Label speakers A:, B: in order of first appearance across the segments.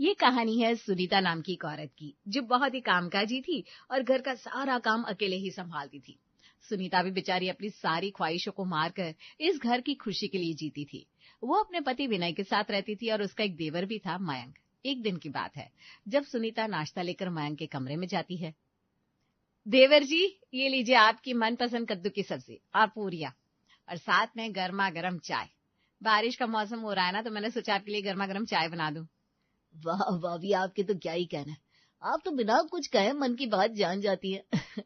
A: ये कहानी है सुनीता नाम की एक औरत की, जो बहुत ही कामकाजी थी और घर का सारा काम अकेले ही संभालती थी। सुनीता भी बेचारी अपनी सारी ख्वाहिशों को मारकर इस घर की खुशी के लिए जीती थी। वो अपने पति विनय के साथ रहती थी और उसका एक देवर भी था, मयंक। एक दिन की बात है, जब सुनीता नाश्ता लेकर मयंक के कमरे में जाती है। देवर जी, ये लीजिए आपकी मनपसंद कद्दू की सब्जी और पूरियां, और साथ में गर्मा गर्म चाय। बारिश का मौसम हो रहा है ना, तो मैंने सोचा आपके लिए गर्मा गर्म चाय बना दूं।
B: वाह भाभी, आपके तो क्या ही कहना है। आप तो बिना कुछ कहे मन की बात जान जाती है।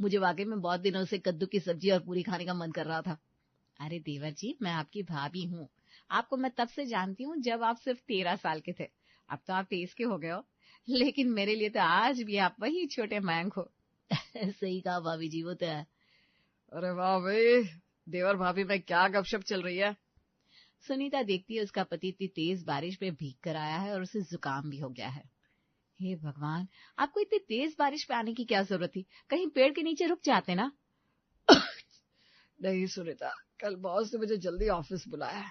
B: मुझे वाकई में बहुत दिनों से कद्दू की सब्जी और पूरी खाने का मन कर रहा था।
A: अरे देवर जी, मैं आपकी भाभी हूँ। आपको मैं तब से जानती हूँ जब आप सिर्फ 13 साल के थे। अब तो आप 23 के हो गए हो, लेकिन मेरे लिए तो आज भी आप वही छोटे मयंक हो।
B: सही कहा भाभी जी, वो तो है।
A: अरे वाह भाई, देवर भाभी में क्या गपशप चल रही है। सुनीता देखती है उसका पति इतनी तेज बारिश में भीग कर आया है और उसे जुकाम भी हो गया है। हे भगवान, आपको इतनी तेज बारिश में आने की क्या जरूरत थी? कहीं पेड़ के नीचे रुक जाते ना। नहीं सुनीता, कल बॉस ने मुझे जल्दी ऑफिस बुलाया है,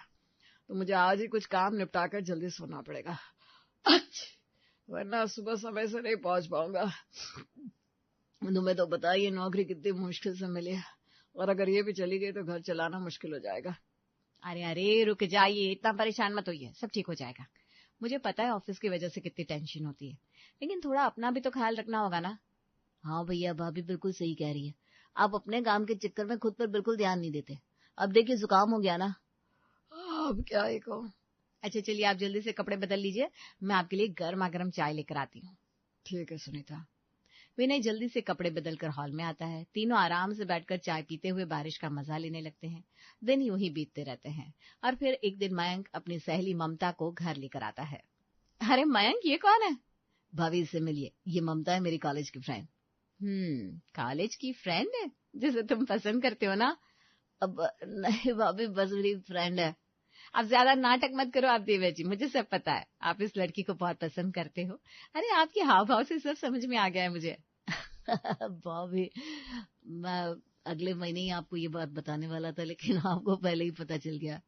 A: तो मुझे आज ही कुछ काम निपटा कर जल्दी सोना पड़ेगा, वरना सुबह समय से नहीं पहुंच पाऊंगा। तुम्हें तो पता ही, नौकरी कितनी मुश्किल से मिली है, और अगर ये भी चली गई तो घर चलाना मुश्किल हो जाएगा। अरे अरे रुक जाइए, इतना परेशान मत होइए, सब ठीक हो जाएगा। मुझे पता है ऑफिस की वजह से कितनी टेंशन होती है, लेकिन थोड़ा अपना भी तो ख्याल रखना होगा ना।
B: हाँ भैया, भाभी बिल्कुल सही कह रही है। आप अपने काम के चक्कर में खुद पर बिल्कुल ध्यान नहीं देते। अब देखिए जुकाम हो गया ना।
A: अब क्या ही कहूं। अच्छा चलिए, आप जल्दी से कपड़े बदल लीजिए, मैं आपके लिए गर्मा गर्म चाय लेकर आती हूँ। ठीक है सुनीता। विनय जल्दी से कपड़े बदलकर हॉल में आता है। तीनों आराम से बैठकर चाय पीते हुए बारिश का मजा लेने लगते हैं। दिन यूं ही बीतते रहते हैं, और फिर एक दिन मयंक अपनी सहेली ममता को घर लेकर आता है। अरे मयंक, ये कौन है?
B: भाभी, इससे मिलिए, ये ममता है, मेरी कॉलेज की फ्रेंड।
A: कॉलेज की फ्रेंड है, जिसे तुम पसंद करते हो ना?
B: अब नहीं भाभी, बस मेरी फ्रेंड है।
A: आप ज्यादा नाटक मत करो आप देवर जी, मुझे सब पता है, आप इस लड़की को बहुत पसंद करते हो। अरे आपके हाव भाव से सब समझ में आ गया है मुझे।
B: भाभी, मैं अगले महीने ही आपको ये बात बताने वाला था, लेकिन आपको पहले ही पता चल गया।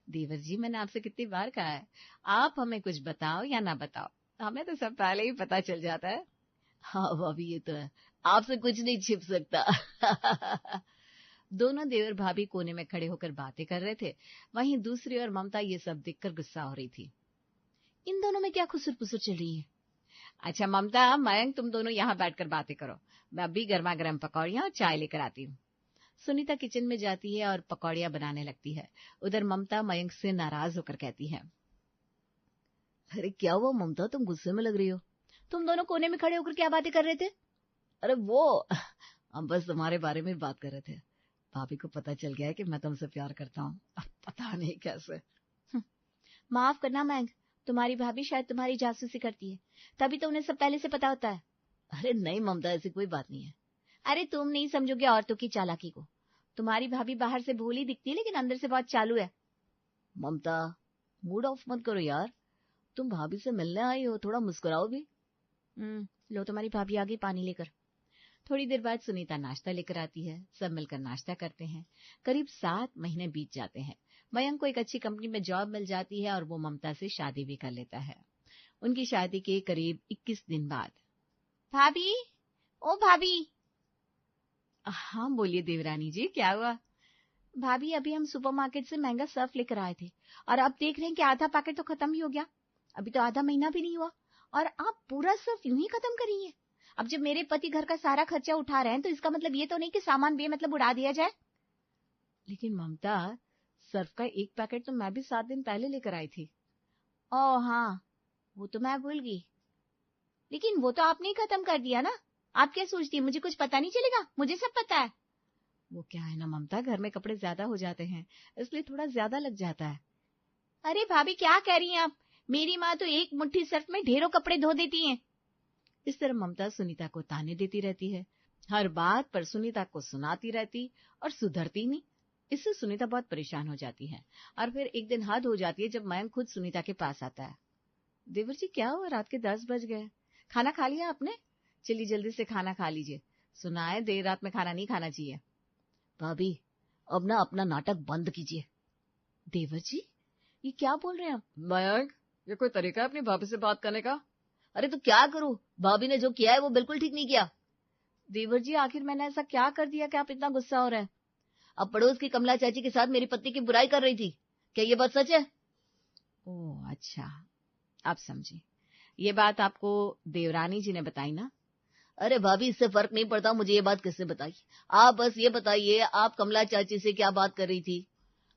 A: देवर जी, मैंने आपसे कितनी बार कहा है, आप हमें कुछ बताओ या ना बताओ, हमें तो सब पहले ही पता चल जाता है।
B: हाँ भाभी, ये तो है, आपसे कुछ नहीं छिप सकता।
A: दोनों देवर भाभी कोने में खड़े होकर बातें कर रहे थे। वहीं दूसरी ओर ममता ये सब देखकर गुस्सा हो रही थी।
B: इन दोनों में क्या खुसर पुसर चल रही है?
A: अच्छा ममता, मयंक, तुम दोनों यहाँ बैठकर बातें करो, मैं अभी गर्मा गर्म पकौड़ियां और चाय लेकर आती हूँ। सुनीता किचन में जाती है और पकौड़ियां बनाने लगती है। उधर ममता मयंक से नाराज होकर कहती है,
B: अरे क्या हुआ ममता, तुम गुस्से में लग रही हो? तुम दोनों कोने में खड़े होकर क्या बातें कर रहे थे? अरे वो हम बस तुम्हारे बारे में बात कर रहे थे। भाभी को पता चल गया है कि मैं तुमसे प्यार करता हूँ।
A: अब पता नहीं कैसे।
B: माफ करना मयंक, तुम्हारी भाभी शायद तुम्हारी जासूसी करती है, तभी तो उन्हें सब पहले से पता होता है। अरे नहीं ममता, ऐसी कोई बात नहीं है। अरे तुम नहीं समझोगे औरतों की चालाकी को। तुम्हारी भाभी बाहर से भोली दिखती है, लेकिन अंदर से बहुत चालू है। ममता, मूड ऑफ मत करो यार, तुम भाभी से मिलने आई हो, थोड़ा मुस्कुराओ भी।
A: लो तुम्हारी भाभी आ गई पानी लेकर। थोड़ी देर बाद सुनीता नाश्ता लेकर आती है। सब मिलकर नाश्ता करते हैं। करीब 7 महीने बीत जाते हैं। मयंक को एक अच्छी कंपनी में जॉब मिल जाती है और वो ममता से शादी भी कर लेता है। उनकी शादी के करीब 21 दिन बाद,
B: भाभी, ओ भाभी।
A: हाँ बोलिए देवरानी जी, क्या हुआ?
B: भाभी, अभी हम सुपरमार्केट से महंगा सर्फ लेकर आए थे, और अब देख रहे हैं कि आधा पैकेट तो खत्म ही हो गया। अभी तो आधा महीना भी नहीं हुआ, और आप पूरा सर्फ यूं ही खत्म करिए। अब जब मेरे पति घर का सारा खर्चा उठा रहे हैं, तो इसका मतलब ये तो नहीं कि सामान बेमतलब उड़ा दिया जाए।
A: लेकिन ममता, सर्फ का एक पैकेट तो मैं भी 7 दिन पहले लेकर आई थी।
B: ओह हाँ, वो तो मैं भूल गई, लेकिन वो तो आपने ही खत्म कर दिया ना। आप क्या सोचती है मुझे कुछ पता नहीं चलेगा? मुझे सब पता है।
A: वो क्या है ना ममता, घर में कपड़े ज्यादा हो जाते हैं, इसलिए थोड़ा ज्यादा लग जाता है।
B: अरे भाभी, क्या कह रही हैं आप? मेरी माँ तो एक मुट्ठी सर्फ में ढेरों कपड़े धो देती हैं।
A: इस तरह ममता सुनीता को ताने देती रहती है, हर बात पर सुनीता को सुनाती रहती और सुधरती नहीं। इससे सुनीता बहुत परेशान हो जाती है, और फिर एक दिन हद हो जाती है जब मयंक खुद सुनीता के पास आता है। देवर जी क्या हुआ, रात के 10 बज गए, खाना खा लिया आपने? चलिए जल्दी से खाना खा लीजिए, सुना है देर रात में खाना नहीं खाना चाहिए।
B: भाभी, अब ना अपना नाटक बंद कीजिए।
A: देवर जी, ये क्या बोल रहे हैं आप? मयंक,
C: ये कोई तरीका है अपनी भाभी से बात करने का?
B: अरे तो क्या करूं, भाभी ने जो किया है वो बिल्कुल ठीक नहीं किया। देवर जी, आखिर मैंने ऐसा क्या कर दिया कि आप इतना गुस्सा हो रहे हैं? अब पड़ोस की कमला चाची के साथ मेरी पत्नी की बुराई कर रही थी, क्या ये बात सच है?
A: ओह अच्छा, आप समझी। ये बात आपको देवरानी जी ने बताई ना?
B: अरे भाभी, इससे फर्क नहीं पड़ता मुझे ये बात किसने बताई। आप बस ये बताइए, आप कमला चाची से क्या बात कर रही थी?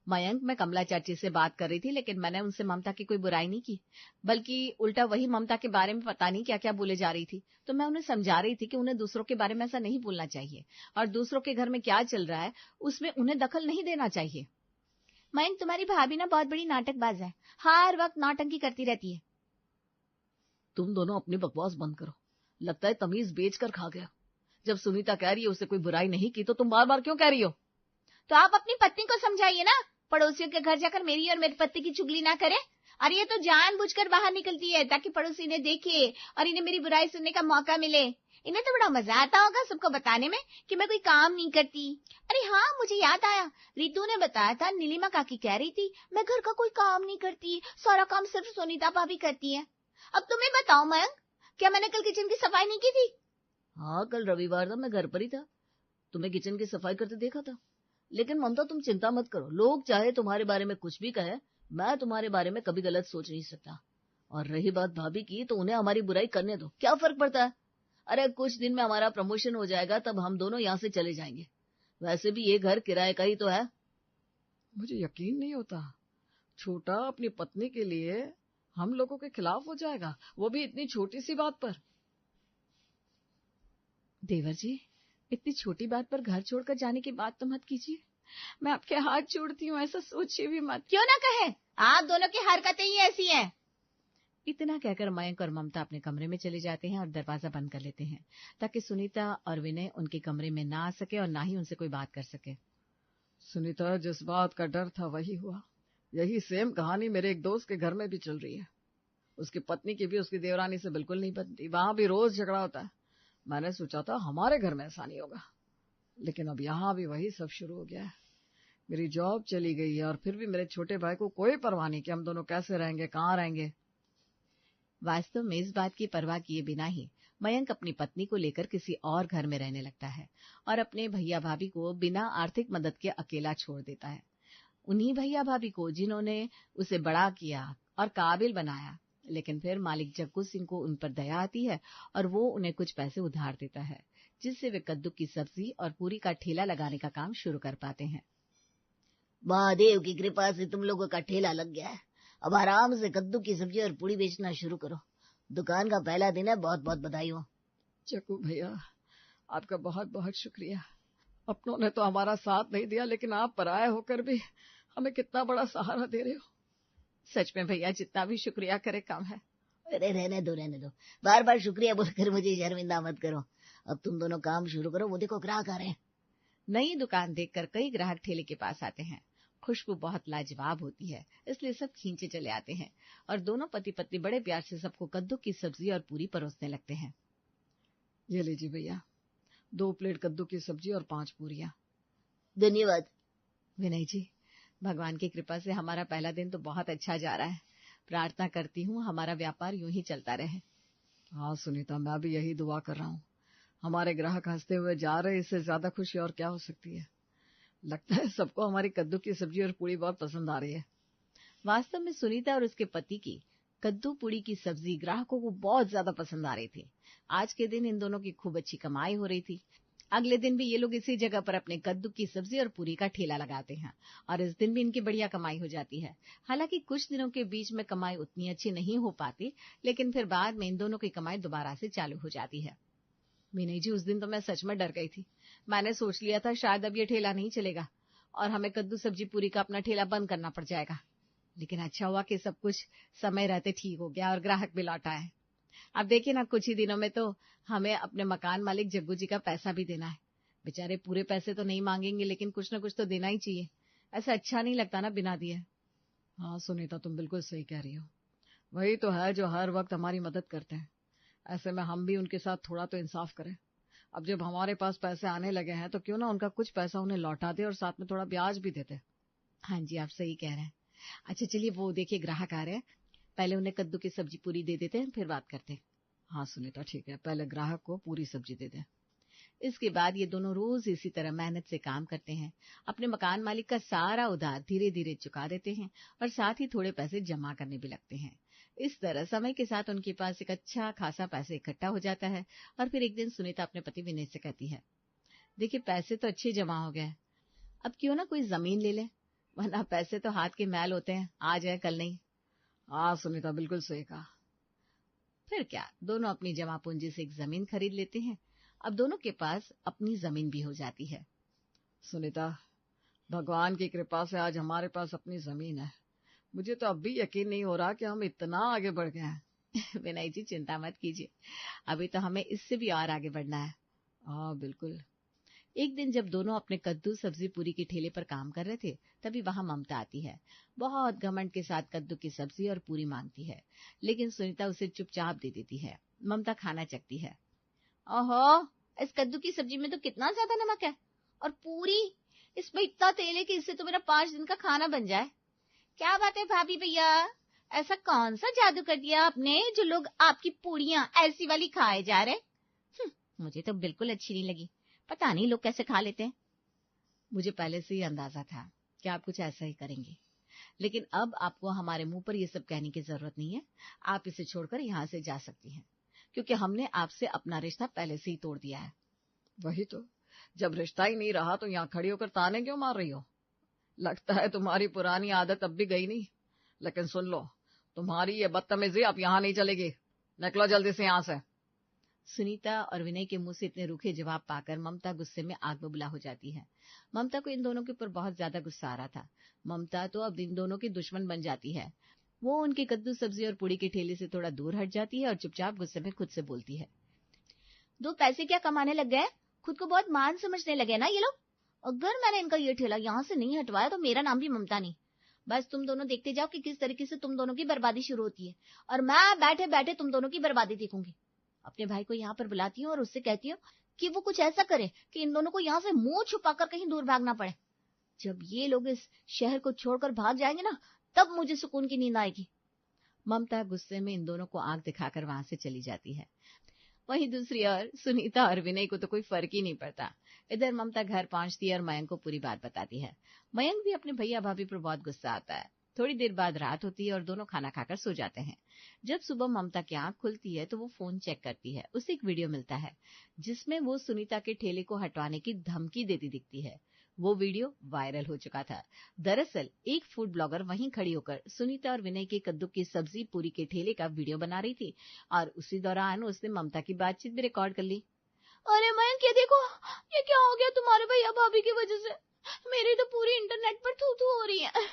A: मयंक, मैं कमला चाची से बात कर रही थी, लेकिन मैंने उनसे ममता की कोई बुराई नहीं की, बल्कि उल्टा वही ममता के बारे में पता नहीं क्या क्या बोले जा रही थी। तो मैं उन्हें समझा रही थी कि उन्हें दूसरों के बारे में ऐसा नहीं बोलना चाहिए, और दूसरों के घर में क्या चल रहा है उसमें उन्हें दखल नहीं देना चाहिए।
B: मयंक, तुम्हारी भाभी ना बहुत बड़ी नाटकबाज है, हर वक्त नौटंकी करती रहती है।
C: तुम दोनों अपनी बकवास बंद करो, लगता है तमीज बेच कर खा गया। जब सुनीता कह रही है उसे कोई बुराई नहीं की, तो तुम बार बार क्यों कह रही हो?
B: तो आप अपनी पत्नी को समझाइए ना, पड़ोसियों के घर जाकर मेरी और मेरी पति की चुगली ना करे। और ये तो जानबूझकर बाहर निकलती है ताकि पड़ोसी इन्हें देखे और इन्हें मेरी बुराई सुनने का मौका मिले। इन्हें तो बड़ा मजा आता होगा सबको बताने में कि मैं कोई काम नहीं करती। अरे हाँ, मुझे याद आया, रितु ने बताया था, नीलिमा काकी कह रही थी मैं घर का कोई काम नहीं करती, सारा काम सिर्फ सुनीता भाभी करती है। अब तुम्हें बताओ मयंक, क्या मैंने कल किचन की सफाई नहीं की थी?
C: हाँ, कल रविवार था, मैं घर पर ही था, तुम्हें किचन की सफाई करते देखा था। लेकिन ममता, तुम चिंता मत करो, लोग चाहे तुम्हारे बारे में कुछ भी कहे, मैं तुम्हारे बारे में कभी गलत सोच नहीं सकता। और रही बात भाभी की, तो उन्हें हमारी बुराई करने दो, क्या फर्क पड़ता है? अरे कुछ दिन में हमारा प्रमोशन हो जाएगा, तब हम दोनों यहाँ से चले जाएंगे। वैसे भी ये घर किराए का ही तो है। मुझे यकीन नहीं होता, छोटा अपनी पत्नी के लिए हम लोगों के खिलाफ हो जाएगा, वो भी इतनी छोटी सी बात पर।
A: देवर जी, इतनी छोटी बात पर घर छोड़कर जाने की बात तो मत कीजिए, मैं आपके हाथ जोड़ती हूँ, ऐसा सोचिए भी मत।
B: क्यों ना कहे, आप दोनों की हरकतें ही ऐसी हैं।
A: इतना कहकर मयंक और ममता अपने कमरे में चले जाते हैं और दरवाजा बंद कर लेते हैं, ताकि सुनीता और विनय उनके कमरे में ना आ सके और ना ही उनसे कोई बात कर सके।
C: सुनीता, जिस बात का डर था वही हुआ। यही सेम कहानी मेरे एक दोस्त के घर में भी चल रही है। उसकी पत्नी की भी उसकी देवरानी से बिल्कुल नहीं बनती, वहां भी रोज झगड़ा होता है। मैंने सोचा था हमारे घर में ऐसा नहीं होगा, लेकिन अब यहाँ भी वही सब शुरू हो गया है। मेरी जॉब चली गई है, और फिर भी मेरे छोटे भाई को कोई परवाह नहीं कि हम दोनों कैसे रहेंगे, कहाँ रहेंगे।
A: वास्तव में इस बात की परवाह किए बिना ही मयंक अपनी पत्नी को लेकर किसी और घर में रहने लगता है और अपने भैया भाभी को बिना आर्थिक मदद के अकेला छोड़ देता है। उन्हीं भैया भाभी को जिन्होंने उसे बड़ा किया और काबिल बनाया, लेकिन फिर मालिक जग्गू सिंह को उन पर दया आती है और वो उन्हें कुछ पैसे उधार देता है, जिससे वे कद्दू की सब्जी और पूरी का ठेला लगाने का काम शुरू कर पाते हैं।
B: महादेव की कृपा से तुम लोगों का ठेला लग गया है, अब आराम से कद्दू की सब्जी और पूड़ी बेचना शुरू करो। दुकान का पहला दिन है, बहुत बहुत बधाई हो।
C: जग्गू भैया, आपका बहुत बहुत शुक्रिया। अपनों ने तो हमारा साथ नहीं दिया, लेकिन आप पराये होकर भी हमें कितना बड़ा सहारा दे रहे हो।
A: सच में भैया, जितना भी शुक्रिया करे कम है।
B: अरे रहने दो, बार बार शुक्रिया बोलकर मुझे शर्मिंदा मत करो। अब तुम दोनों काम शुरू करो, वो देखो ग्राहक आ रहे हैं।
A: नई दुकान देखकर कई ग्राहक ठेले के पास आते हैं। खुशबू बहुत लाजवाब होती है, इसलिए सब खींचे चले आते हैं और दोनों पति पत्नी बड़े प्यार से सबको कद्दू की सब्जी और पूरी परोसने लगते हैं।
C: ये लीजिए भैया, 2 प्लेट कद्दू की सब्जी और 5 पूरियां।
B: धन्यवाद।
A: विनय जी, भगवान की कृपा से हमारा पहला दिन तो बहुत अच्छा जा रहा है। प्रार्थना करती हूँ हमारा व्यापार यूं ही चलता रहे।
C: हाँ सुनीता, मैं भी यही दुआ कर रहा हूँ। हमारे ग्राहक हंसते हुए जा रहे, इससे ज्यादा खुशी और क्या हो सकती है। लगता है सबको हमारी कद्दू की सब्जी और पूरी बहुत पसंद आ रही है।
A: वास्तव में सुनीता और उसके पति की कद्दू पूड़ी की सब्जी ग्राहकों को बहुत ज्यादा पसंद आ रही थी। आज के दिन इन दोनों की खूब अच्छी कमाई हो रही थी। अगले दिन भी ये लोग इसी जगह पर अपने कद्दू की सब्जी और पूरी का ठेला लगाते हैं और इस दिन भी इनकी बढ़िया कमाई हो जाती है। हालांकि कुछ दिनों के बीच में कमाई उतनी अच्छी नहीं हो पाती, लेकिन फिर बाद में इन दोनों की कमाई दोबारा से चालू हो जाती है। विनय जी, उस दिन तो मैं सच में डर गई थी। मैंने सोच लिया था शायद अब ये ठेला नहीं चलेगा और हमें कद्दू सब्जी पूरी का अपना ठेला बंद करना पड़ जाएगा। लेकिन अच्छा हुआ कि सब कुछ समय रहते ठीक हो गया और ग्राहक भी लौट आए। अब देखिए ना, कुछ ही दिनों में तो हमें अपने मकान मालिक जग्गू जी का पैसा भी देना है। बेचारे पूरे पैसे तो नहीं मांगेंगे, लेकिन कुछ न कुछ तो देना ही चाहिए। ऐसा अच्छा नहीं लगता ना बिना दिए।
C: हाँ सुनीता, तुम बिल्कुल सही कह रही हो। वही तो है जो हर वक्त हमारी मदद करते हैं। ऐसे में हम भी उनके साथ थोड़ा तो इंसाफ करें। अब जब हमारे पास पैसे आने लगे हैं, तो क्यों ना उनका कुछ पैसा उन्हें लौटा दे और साथ में थोड़ा ब्याज भी देते।
A: हाँ जी, आप सही कह रहे हैं। अच्छा चलिए, वो देखिए ग्राहक आ रहे हैं। पहले उन्हें कद्दू की सब्जी पूरी दे देते हैं, फिर बात करते हैं।
C: हाँ सुनीता, ठीक है, पहले ग्राहक को पूरी सब्जी दे दें।
A: इसके बाद ये दोनों रोज इसी तरह मेहनत से काम करते हैं, अपने मकान मालिक का सारा उधार धीरे धीरे चुका देते हैं और साथ ही थोड़े पैसे जमा करने भी लगते हैं। इस तरह समय के साथ उनके पास एक अच्छा खासा पैसे इकट्ठा हो जाता है और फिर एक दिन सुनीता अपने पति विनय से कहती है, देखिए पैसे तो अच्छे जमा हो गए, अब क्यों ना कोई जमीन ले ले, वरना पैसे तो हाथ के मैल होते हैं, आज है कल नहीं।
C: हाँ सुनीता, बिल्कुल सही कहा।
A: फिर क्या, दोनों अपनी जमा पूंजी से एक जमीन खरीद लेते हैं। अब दोनों के पास अपनी जमीन भी हो जाती है।
C: सुनीता, भगवान की कृपा से आज हमारे पास अपनी जमीन है। मुझे तो अब भी यकीन नहीं हो रहा कि हम इतना आगे बढ़ गए हैं।
A: विनय जी चिंता मत कीजिए, अभी तो हमें इससे भी और आगे बढ़ना है।
C: हाँ बिल्कुल।
A: एक दिन जब दोनों अपने कद्दू सब्जी पूरी के ठेले पर काम कर रहे थे, तभी वहां ममता आती है। बहुत घमंड के साथ कद्दू की सब्जी और पूरी मांगती है, लेकिन सुनीता उसे चुपचाप दे देती है। ममता खाना चखती है।
B: ओहो, इस कद्दू की सब्जी में तो कितना ज्यादा नमक है, और पूरी इसमें इतना तेल है कि इससे तो मेरा 5 दिन का खाना बन जाए। क्या बात है भाभी भैया, ऐसा कौन सा जादू कर दिया आपने जो लोग आपकी पूड़ियां ऐसी वाली खाए जा रहे? मुझे तो बिल्कुल अच्छी नहीं लगी, पता नहीं लोग कैसे खा लेते हैं।
A: मुझे पहले से ही अंदाजा था कि आप कुछ ऐसा ही करेंगे, लेकिन अब आपको हमारे मुंह पर ये सब कहने की जरूरत नहीं है। आप इसे छोड़कर यहाँ से जा सकती हैं, क्योंकि हमने आपसे अपना रिश्ता पहले से ही तोड़ दिया है।
C: वही तो, जब रिश्ता ही नहीं रहा तो यहाँ खड़ी होकर ताने क्यों मार रही हो? लगता है तुम्हारी पुरानी आदत अब भी गई नहीं। लेकिन सुन लो, तुम्हारी ये बदतमीजी अब यहाँ नहीं चलेगी। निकलो जल्दी से यहाँ से।
A: सुनीता और विनय के मुंह से इतने रूखे जवाब पाकर ममता गुस्से में आग बबूला हो जाती है। ममता को इन दोनों के ऊपर बहुत ज्यादा गुस्सा आ रहा था। ममता तो अब इन दोनों की दुश्मन बन जाती है। वो उनके कद्दू सब्जी और पूड़ी के ठेले से थोड़ा दूर हट जाती है और चुपचाप गुस्से में खुद से बोलती है,
B: 2 पैसे क्या कमाने लग गए, खुद को बहुत मान समझने लगे ना ये लोग। अगर मैंने इनका ये ठेला यहाँ से नहीं हटवाया तो मेरा नाम भी ममता नहीं। बस तुम दोनों देखते जाओ कि किस तरीके से तुम दोनों की बर्बादी शुरू होती है, और मैं बैठे बैठे तुम दोनों की बर्बादी देखूंगी। अपने भाई को यहाँ पर बुलाती हूँ और उससे कहती हूँ कि वो कुछ ऐसा करे कि इन दोनों को यहाँ से मुंह छुपाकर कहीं दूर भागना पड़े। जब ये लोग इस शहर को छोड़कर भाग जाएंगे ना, तब मुझे सुकून की नींद आएगी।
A: ममता गुस्से में इन दोनों को आंख दिखाकर वहां से चली जाती है। वहीं दूसरी ओर सुनीता और विनय को तो कोई फर्क ही नहीं पड़ता। इधर ममता घर पहुंचती है और मयंक को पूरी बात बताती है। मयंक भी अपने भैया भाभी पर बहुत गुस्सा आता है। थोड़ी देर बाद रात होती है और दोनों खाना खाकर सो जाते हैं। जब सुबह ममता की आंख खुलती है तो वो फोन चेक करती है। उसे एक वीडियो मिलता है जिसमें वो सुनीता के ठेले को हटवाने की धमकी देती दिखती है। वो वीडियो वायरल हो चुका था। दरअसल एक फूड ब्लॉगर वहीं खड़ी होकर सुनीता और विनय के कद्दू की सब्जी पूरी के ठेले का वीडियो बना रही थी और उसी दौरान उसने ममता की बातचीत भी रिकॉर्ड कर ली।
B: अरे मयंक, ये देखो, ये क्या हो गया तुम्हारे भैया भाभी की वजह से। मेरी तो पूरी इंटरनेट पर थू थू हो रही है।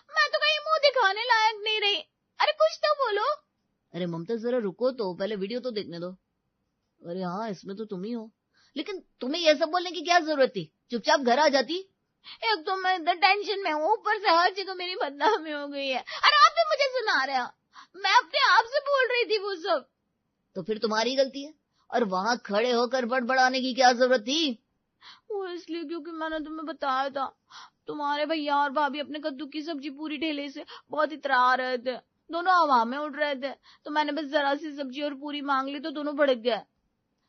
B: मैं तो कहीं मुंह दिखाने लायक नहीं रही। अरे कुछ तो बोलो।
C: अरे ममता जरा रुको तो, पहले वीडियो तो देखने दो। अरे हाँ, इसमें तो तुम ही हो, लेकिन तुम्हें ये सब बोलने की क्या जरूरत थी? चुपचाप घर आ जाती।
B: एक तो मैं इधर टेंशन में हूँ, ऊपर से हर जगह मेरी बदनामी हो गई है। अरे आप भी मुझे सुना रहे हो? मैं अपने आप से बोल रही थी वो सब।
C: तो फिर तुम्हारी गलती है, और वहां खड़े होकर बड़बड़ाने की क्या जरूरत थी?
B: वो इसलिए क्योंकि मैंने तुम्हें बताया था, तुम्हारे भैया और भाभी अपने कद्दू की सब्जी पूरी ठेले से बहुत इतरा रहे थे, दोनों हवा में उड़ रहे थे, तो मैंने बस जरा सी सब्जी और पूरी मांग ली तो दोनों भड़क गए।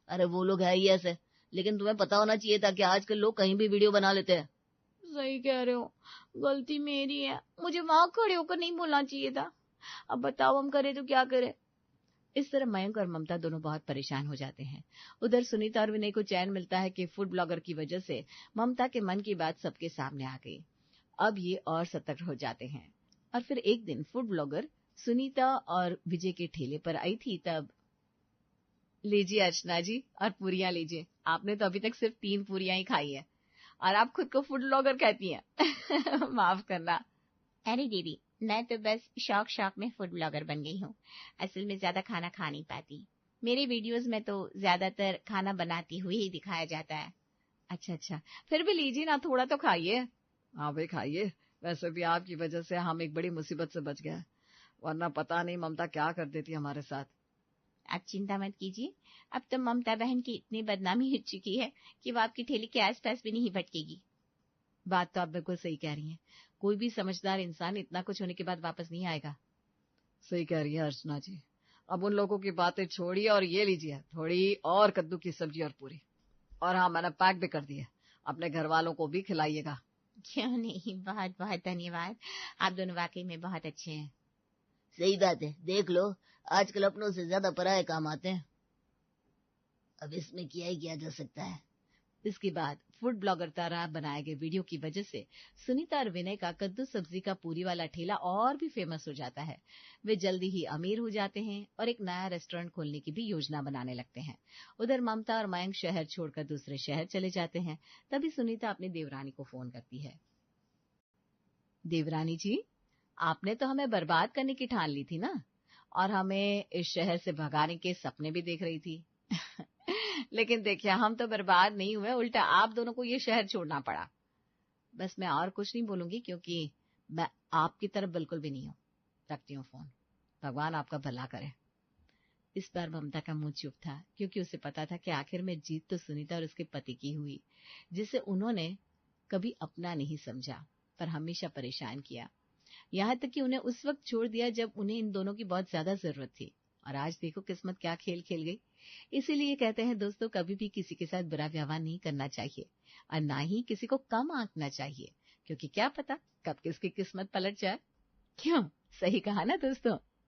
C: अरे वो लोग है ही ऐसे, लेकिन तुम्हें पता होना चाहिए था कि आजकल लोग कहीं भी वीडियो बना लेते हैं।
B: सही कह रहे हो, गलती मेरी है, मुझे वहां खड़े होकर नहीं बोलना चाहिए था। अब बताओ हम करे तो क्या करे।
A: इस तरह मयंक और ममता दोनों बहुत परेशान हो जाते हैं। उधर सुनीता और विनय को चैन मिलता है कि फूड ब्लॉगर की वजह से ममता के मन की बात सबके सामने आ गई। अब ये और सतर्क हो जाते हैं। और फिर एक दिन फूड ब्लॉगर सुनीता और विजय के ठेले पर आई थी। तब लीजिए अर्चना जी, और पूरियां लीजिए। आपने तो अभी तक सिर्फ 3 पूरियां ही खाई है और आप खुद को फूड ब्लॉगर कहती हैं। माफ करना।
B: अरे दीदी, मैं तो बस शौक में फूड ब्लॉगर बन गई हूँ। असल में ज्यादा खाना खा नहीं पाती। मेरे वीडियोस में तो ज्यादातर खाना बनाती हुई ही दिखाया जाता है।
A: अच्छा, फिर भी लीजिए ना, थोड़ा तो खाइए।
C: हाँ भाई खाइए, वैसे भी आपकी वजह से हम एक बड़ी मुसीबत से बच गए, वरना पता नहीं ममता क्या कर देती हमारे साथ।
B: आप चिंता मत कीजिए, अब तो ममता बहन की इतनी बदनामी हो चुकी है कि वो आपकी ठेले के आसपास भी नहीं भटकेगी।
A: बात तो आप बिल्कुल सही कह रही हैं। कोई भी समझदार इंसान इतना कुछ होने के बाद वापस नहीं आएगा।
C: सही कह रही है अर्चना जी। अब उन लोगों की बातें छोड़िए और ये लीजिए थोड़ी और कद्दू की सब्जी और पूरी। और हाँ, मैंने पैक भी कर दी है, अपने घर वालों को भी खिलाइएगा।
B: क्यों नहीं, बहुत बहुत धन्यवाद। आप दोनों वाकई में बहुत अच्छे हैं।
C: सही बात है, देख लो आजकल अपनों से ज्यादा पराये काम आते हैं। अब इसमें किया जा सकता है। इसके बाद फूड ब्लॉगर द्वारा बनाए गए वीडियो की वजह से सुनीता और विनय का कद्दू सब्जी का पूरी वाला ठेला और भी फेमस हो जाता है। वे जल्दी ही अमीर हो जाते हैं और एक नया रेस्टोरेंट खोलने की भी योजना बनाने लगते हैं। उधर ममता और मयंक शहर छोड़कर दूसरे शहर चले जाते हैं। तभी सुनीता अपनी देवरानी को फोन करती है। देवरानी जी, आपने तो हमें बर्बाद करने की ठान ली थी ना, और हमें इस शहर से भगाने के सपने भी देख रही थी। लेकिन देखिए, हम तो बर्बाद नहीं हुए, उल्टा आप दोनों को ये शहर छोड़ना पड़ा। बस मैं और कुछ नहीं बोलूंगी, क्योंकि मैं आपकी तरफ बिल्कुल भी नहीं हूं। रखती हूँ फोन। भगवान आपका भला करे। इस बार ममता का मुंह चुप था, क्योंकि उसे पता था कि आखिर में जीत तो सुनीता और उसके पति की हुई, जिसे उन्होंने कभी अपना नहीं समझा पर हमेशा परेशान किया। यहाँ तक कि उन्हें उस वक्त छोड़ दिया जब उन्हें इन दोनों की बहुत ज्यादा जरूरत थी। और आज देखो किस्मत क्या खेल खेल गई। इसीलिए कहते हैं दोस्तों, कभी भी किसी के साथ बुरा व्यवहार नहीं करना चाहिए और ना ही किसी को कम आंकना चाहिए, क्योंकि क्या पता कब किसकी किस्मत पलट जाए। क्यों, सही कहा ना दोस्तों।